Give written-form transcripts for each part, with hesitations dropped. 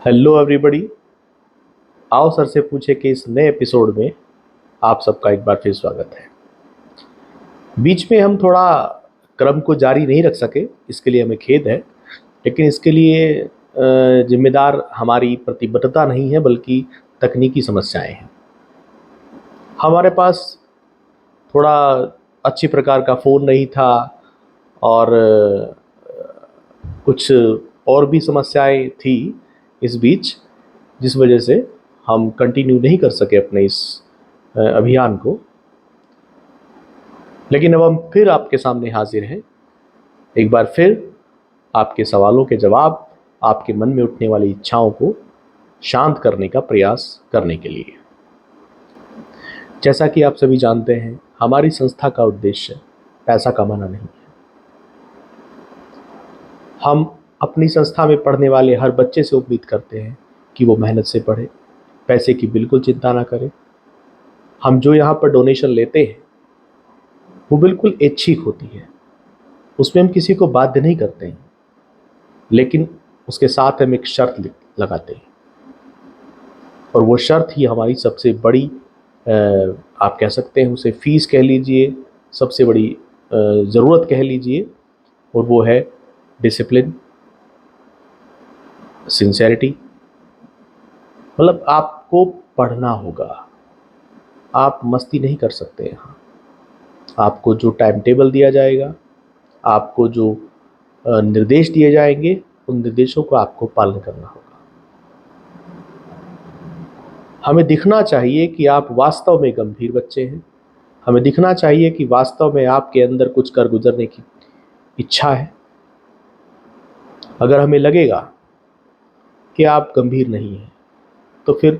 Hello everybody. आओ sir से पूछे कि इस नए एपिसोड में आप सबका एक बार फिर स्वागत है। बीच में हम थोड़ा क्रम को जारी नहीं रख सके, इसके लिए हमें खेद है। लेकिन इसके लिए जिम्मेदार हमारी प्रतिबद्धता नहीं है बल्कि तकनीकी समस्याएं हैं। हमारे पास थोड़ा अच्छी प्रकार का फ़ोन नहीं था और कुछ और भी समस्याएं थी इस बीच, जिस वजह से हम कंटिन्यू नहीं कर सके अपने इस अभियान को। लेकिन अब हम फिर आपके सामने हाजिर हैं, एक बार फिर आपके सवालों के जवाब, आपके मन में उठने वाली इच्छाओं को शांत करने का प्रयास करने के लिए। जैसा कि आप सभी जानते हैं, हमारी संस्था का उद्देश्य पैसा कमाना नहीं है। हम अपनी संस्था में पढ़ने वाले हर बच्चे से उम्मीद करते हैं कि वो मेहनत से पढ़े, पैसे की बिल्कुल चिंता ना करें। हम जो यहाँ पर डोनेशन लेते हैं वो बिल्कुल ऐच्छिक होती है, उसमें हम किसी को बाध्य नहीं करते हैं, लेकिन उसके साथ हम एक शर्त लगाते हैं। और वो शर्त ही हमारी सबसे बड़ी आप कह सकते हैं उसे फीस कह लीजिए, सबसे बड़ी ज़रूरत कह लीजिए, और वो है डिसिप्लिन, सिंसेरिटी। मतलब आपको पढ़ना होगा, आप मस्ती नहीं कर सकते यहाँ। आपको जो टाइम टेबल दिया जाएगा, आपको जो निर्देश दिए जाएंगे, उन निर्देशों को आपको पालन करना होगा। हमें दिखना चाहिए कि आप वास्तव में गंभीर बच्चे हैं। हमें दिखना चाहिए कि वास्तव में आपके अंदर कुछ कर गुजरने की इच्छा है। अगर हमें लगेगा कि आप गंभीर नहीं हैं, तो फिर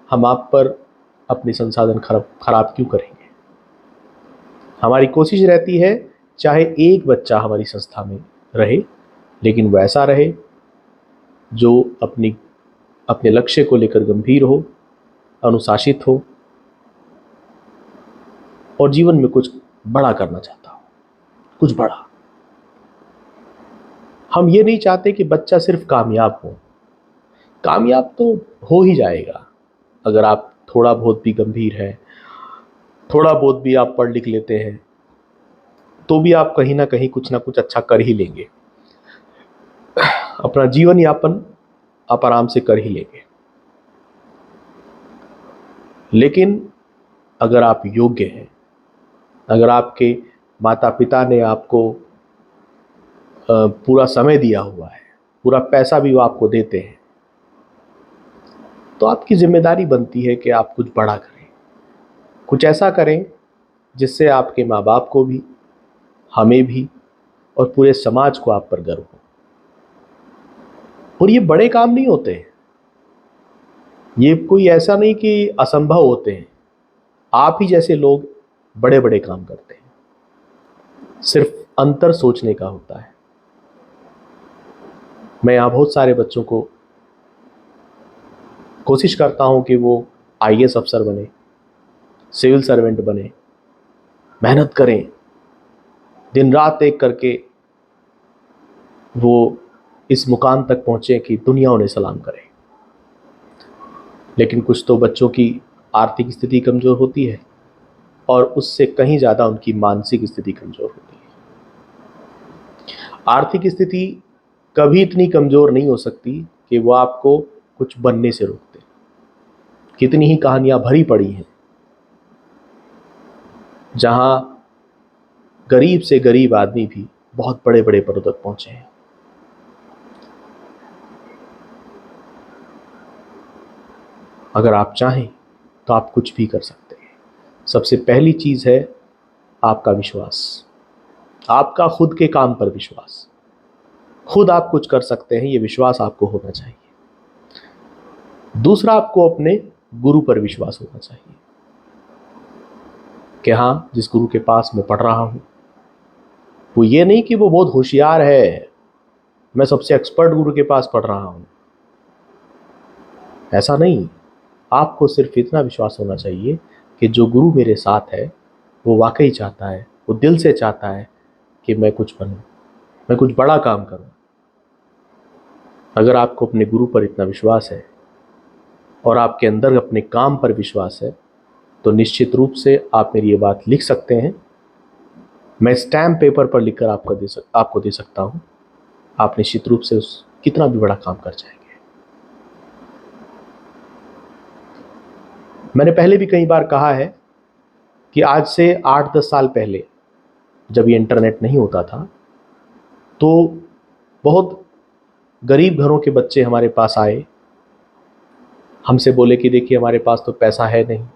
हम आप पर अपने संसाधन खराब क्यों करेंगे। हमारी कोशिश रहती है चाहे एक बच्चा हमारी संस्था में रहे, लेकिन वैसा रहे जो अपने लक्ष्य को लेकर गंभीर हो, अनुशासित हो और जीवन में कुछ बड़ा करना चाहता हो, कुछ बड़ा। हम ये नहीं चाहते कि बच्चा सिर्फ कामयाब हो। कामयाब तो हो ही जाएगा अगर आप थोड़ा बहुत भी गंभीर हैं, थोड़ा बहुत भी आप पढ़ लिख लेते हैं, तो भी आप कहीं ना कहीं कुछ ना कुछ अच्छा कर ही लेंगे। अपना जीवन यापन आप आराम से कर ही लेंगे। लेकिन अगर आप योग्य हैं, अगर आपके माता पिता ने आपको पूरा समय दिया हुआ है, पूरा पैसा भी वो आपको देते हैं, तो आपकी जिम्मेदारी बनती है कि आप कुछ बड़ा करें, कुछ ऐसा करें जिससे आपके माँ बाप को भी, हमें भी और पूरे समाज को आप पर गर्व हो। और ये बड़े काम नहीं होते हैं, ये कोई ऐसा नहीं कि असंभव होते हैं। आप ही जैसे लोग बड़े बड़े काम करते हैं, सिर्फ अंतर सोचने का होता है। मैं यहाँ बहुत सारे बच्चों को कोशिश करता हूँ कि वो आईएएस अफसर बने, सिविल सर्वेंट बने, मेहनत करें, दिन रात एक करके वो इस मुकाम तक पहुँचे कि दुनिया उन्हें सलाम करे। लेकिन कुछ तो बच्चों की आर्थिक स्थिति कमज़ोर होती है और उससे कहीं ज़्यादा उनकी मानसिक स्थिति कमज़ोर होती है। आर्थिक स्थिति कभी इतनी कमज़ोर नहीं हो सकती कि वो आपको कुछ बनने से रोक दे। कितनी ही कहानियाँ भरी पड़ी हैं जहाँ गरीब से गरीब आदमी भी बहुत बड़े बड़े पदों तक पहुँचे हैं। अगर आप चाहें तो आप कुछ भी कर सकते हैं। सबसे पहली चीज़ है आपका विश्वास, आपका खुद के काम पर विश्वास। खुद आप कुछ कर सकते हैं, ये विश्वास आपको होना चाहिए। दूसरा, आपको अपने गुरु पर विश्वास होना चाहिए कि हाँ, जिस गुरु के पास मैं पढ़ रहा हूँ वो ये नहीं कि वो बहुत होशियार है, मैं सबसे एक्सपर्ट गुरु के पास पढ़ रहा हूँ, ऐसा नहीं। आपको सिर्फ इतना विश्वास होना चाहिए कि जो गुरु मेरे साथ है वो वाकई चाहता है, वो दिल से चाहता है कि मैं कुछ बनूं, मैं कुछ बड़ा काम करूं। अगर आपको अपने गुरु पर इतना विश्वास है और आपके अंदर अपने काम पर विश्वास है तो निश्चित रूप से आप मेरी ये बात लिख सकते हैं। मैं स्टैम्प पेपर पर लिखकर आपको दे सकता हूँ। आप निश्चित रूप से उस कितना भी बड़ा काम कर जाएंगे। मैंने पहले भी कई बार कहा है कि आज से 8-10 साल पहले जब ये इंटरनेट नहीं होता था तो बहुत गरीब घरों के बच्चे हमारे पास आए, हमसे बोले कि देखिए हमारे पास तो पैसा है नहीं,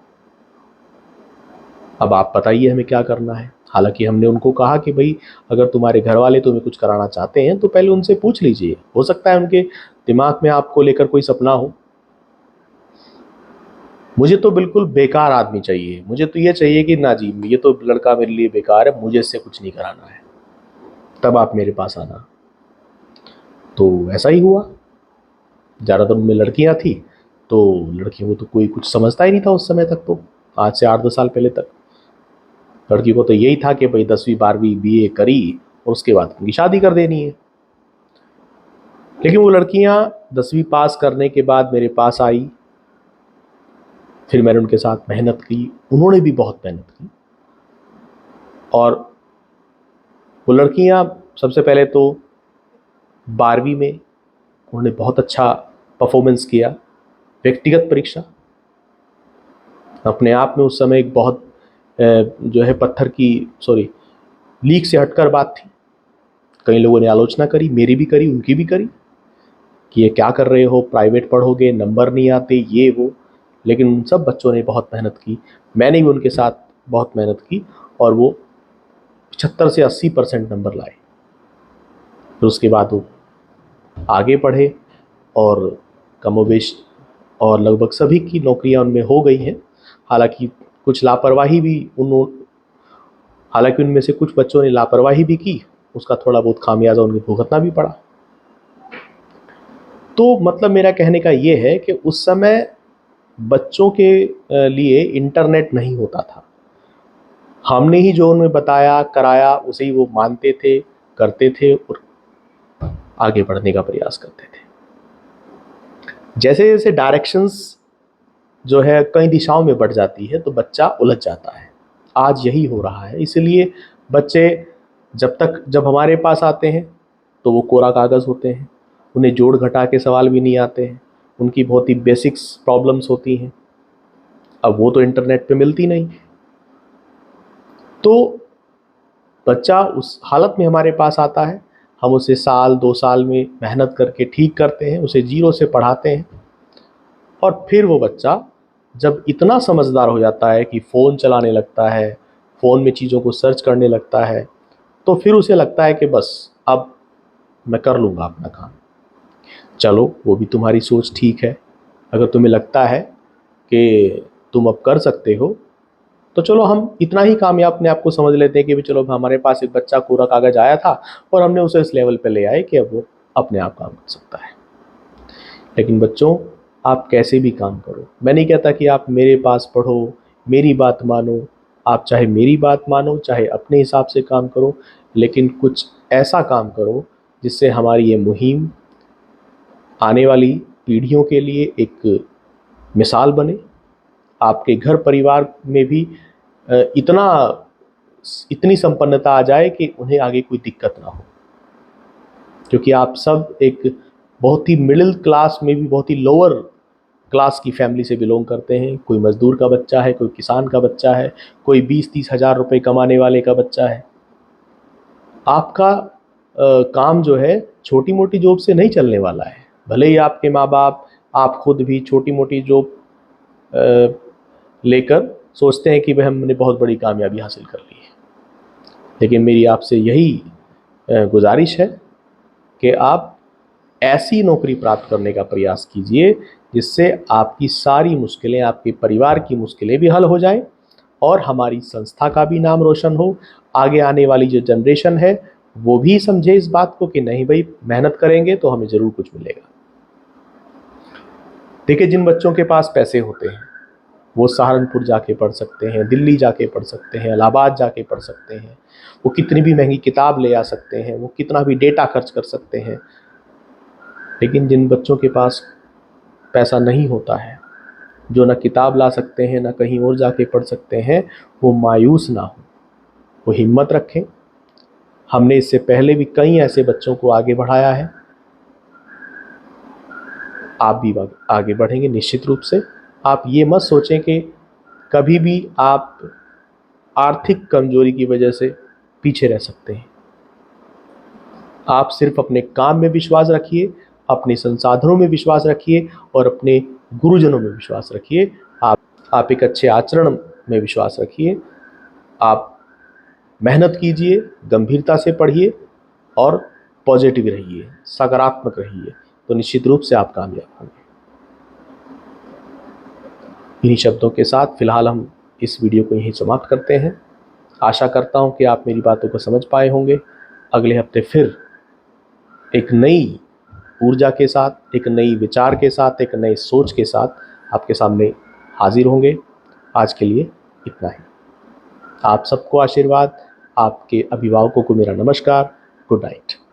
अब आप बताइए हमें क्या करना है। हालांकि हमने उनको कहा कि भाई अगर तुम्हारे घर वाले तुम्हें कुछ कराना चाहते हैं तो पहले उनसे पूछ लीजिए, हो सकता है उनके दिमाग में आपको लेकर कोई सपना हो। मुझे तो बिल्कुल बेकार आदमी चाहिए, मुझे तो ये चाहिए कि ना जी ये तो लड़का मेरे लिए बेकार है, मुझे इससे कुछ नहीं कराना है, तब आप मेरे पास आना। तो ऐसा ही हुआ। ज़्यादातर उनमें लड़कियां थी, तो लड़कियों को तो कोई कुछ समझता ही नहीं था उस समय तक। तो आज से 8-10 साल पहले तक लड़की को तो यही था कि भाई 10वीं 12वीं BA करी और उसके बाद उनकी शादी कर देनी है। लेकिन वो लड़कियां 10वीं पास करने के बाद मेरे पास आई, फिर मैंने उनके साथ मेहनत की, उन्होंने भी बहुत मेहनत की। और वो लड़कियां सबसे पहले तो 12वीं में उन्होंने बहुत अच्छा परफॉर्मेंस किया। व्यक्तिगत परीक्षा अपने आप में उस समय एक बहुत जो है पत्थर की लीक से हटकर बात थी। कई लोगों ने आलोचना करी, मेरी भी करी, उनकी भी करी कि ये क्या कर रहे हो, प्राइवेट पढ़ोगे, नंबर नहीं आते, ये वो। लेकिन उन सब बच्चों ने बहुत मेहनत की, मैंने भी उनके साथ बहुत मेहनत की और वो 75 से 80% नंबर लाए। फिर उसके बाद वो आगे पढ़े और कमोवेश और लगभग सभी की नौकरियां उनमें हो गई हैं। हालांकि कुछ लापरवाही भी हालांकि उनमें से कुछ बच्चों ने लापरवाही भी की, उसका थोड़ा बहुत खामियाजा उन्हें भुगतना भी पड़ा। तो मतलब मेरा कहने का ये है कि उस समय बच्चों के लिए इंटरनेट नहीं होता था। हमने ही जो उन्हें बताया कराया उसे ही वो मानते थे, करते थे और आगे बढ़ने का प्रयास करते थे। जैसे जैसे डायरेक्शंस जो है कई दिशाओं में बढ़ जाती है तो बच्चा उलझ जाता है। आज यही हो रहा है। इसलिए बच्चे जब हमारे पास आते हैं तो वो कोरा कागज़ होते हैं, उन्हें जोड़ घटा के सवाल भी नहीं आते हैं, उनकी बहुत ही बेसिक्स प्रॉब्लम्स होती हैं। अब वो तो इंटरनेट पे मिलती नहीं। तो बच्चा उस हालत में हमारे पास आता है, हम उसे साल 2 साल में मेहनत करके ठीक करते हैं, उसे जीरो से पढ़ाते हैं और फिर वो बच्चा जब इतना समझदार हो जाता है कि फ़ोन चलाने लगता है, फ़ोन में चीज़ों को सर्च करने लगता है, तो फिर उसे लगता है कि बस अब मैं कर लूँगा अपना काम। चलो वो भी तुम्हारी सोच ठीक है। अगर तुम्हें लगता है कि तुम अब कर सकते हो तो चलो हम इतना ही कामयाब अपने आप को समझ लेते हैं कि भी चलो हमारे पास एक बच्चा कोरा कागज़ आया था और हमने उसे इस लेवल पे ले आए कि अब वो अपने आप काम कर सकता है। लेकिन बच्चों, आप कैसे भी काम करो, मैं नहीं कहता कि आप मेरे पास पढ़ो, मेरी बात मानो। आप चाहे मेरी बात मानो, चाहे अपने हिसाब से काम करो, लेकिन कुछ ऐसा काम करो जिससे हमारी ये मुहिम आने वाली पीढ़ियों के लिए एक मिसाल बने। आपके घर परिवार में भी इतना इतनी संपन्नता आ जाए कि उन्हें आगे कोई दिक्कत ना हो। क्योंकि आप सब एक बहुत ही मिडिल क्लास में भी बहुत ही लोअर क्लास की फैमिली से बिलोंग करते हैं। कोई मज़दूर का बच्चा है, कोई किसान का बच्चा है, कोई 20-30 हज़ार रुपये कमाने वाले का बच्चा है। आपका काम जो है छोटी मोटी जॉब से नहीं चलने वाला है। भले ही आपके माँ बाप, आप खुद भी छोटी मोटी जॉब लेकर सोचते हैं कि वह हमने बहुत बड़ी कामयाबी हासिल कर ली है, लेकिन मेरी आपसे यही गुजारिश है कि आप ऐसी नौकरी प्राप्त करने का प्रयास कीजिए जिससे आपकी सारी मुश्किलें, आपके परिवार की मुश्किलें भी हल हो जाएं और हमारी संस्था का भी नाम रोशन हो। आगे आने वाली जो जनरेशन है वो भी समझे इस बात को कि नहीं भाई, मेहनत करेंगे तो हमें ज़रूर कुछ मिलेगा। देखिए, जिन बच्चों के पास पैसे होते हैं वो सहारनपुर जाके पढ़ सकते हैं, दिल्ली जाके पढ़ सकते हैं, इलाहाबाद जाके पढ़ सकते हैं, वो कितनी भी महंगी किताब ले आ सकते हैं, वो कितना भी डेटा खर्च कर सकते हैं। लेकिन जिन बच्चों के पास पैसा नहीं होता है, जो ना किताब ला सकते हैं ना कहीं और जाके पढ़ सकते हैं, वो मायूस ना हो, वो हिम्मत रखें। हमने इससे पहले भी कई ऐसे बच्चों को आगे बढ़ाया है, आप भी आगे बढ़ेंगे निश्चित रूप से। आप ये मत सोचें कि कभी भी आप आर्थिक कमजोरी की वजह से पीछे रह सकते हैं। आप सिर्फ अपने काम में विश्वास रखिए, अपने संसाधनों में विश्वास रखिए और अपने गुरुजनों में विश्वास रखिए। आप एक अच्छे आचरण में विश्वास रखिए। आप मेहनत कीजिए, गंभीरता से पढ़िए और पॉजिटिव रहिए, सकारात्मक रहिए, तो निश्चित रूप से आप कामयाब होंगे। इन्हीं शब्दों के साथ फिलहाल हम इस वीडियो को यहीं समाप्त करते हैं। आशा करता हूं कि आप मेरी बातों को समझ पाए होंगे। अगले हफ्ते फिर एक नई ऊर्जा के साथ, एक नई विचार के साथ, एक नई सोच के साथ आपके सामने हाजिर होंगे। आज के लिए इतना ही। आप सबको आशीर्वाद, आपके अभिभावकों को मेरा नमस्कार। Good night.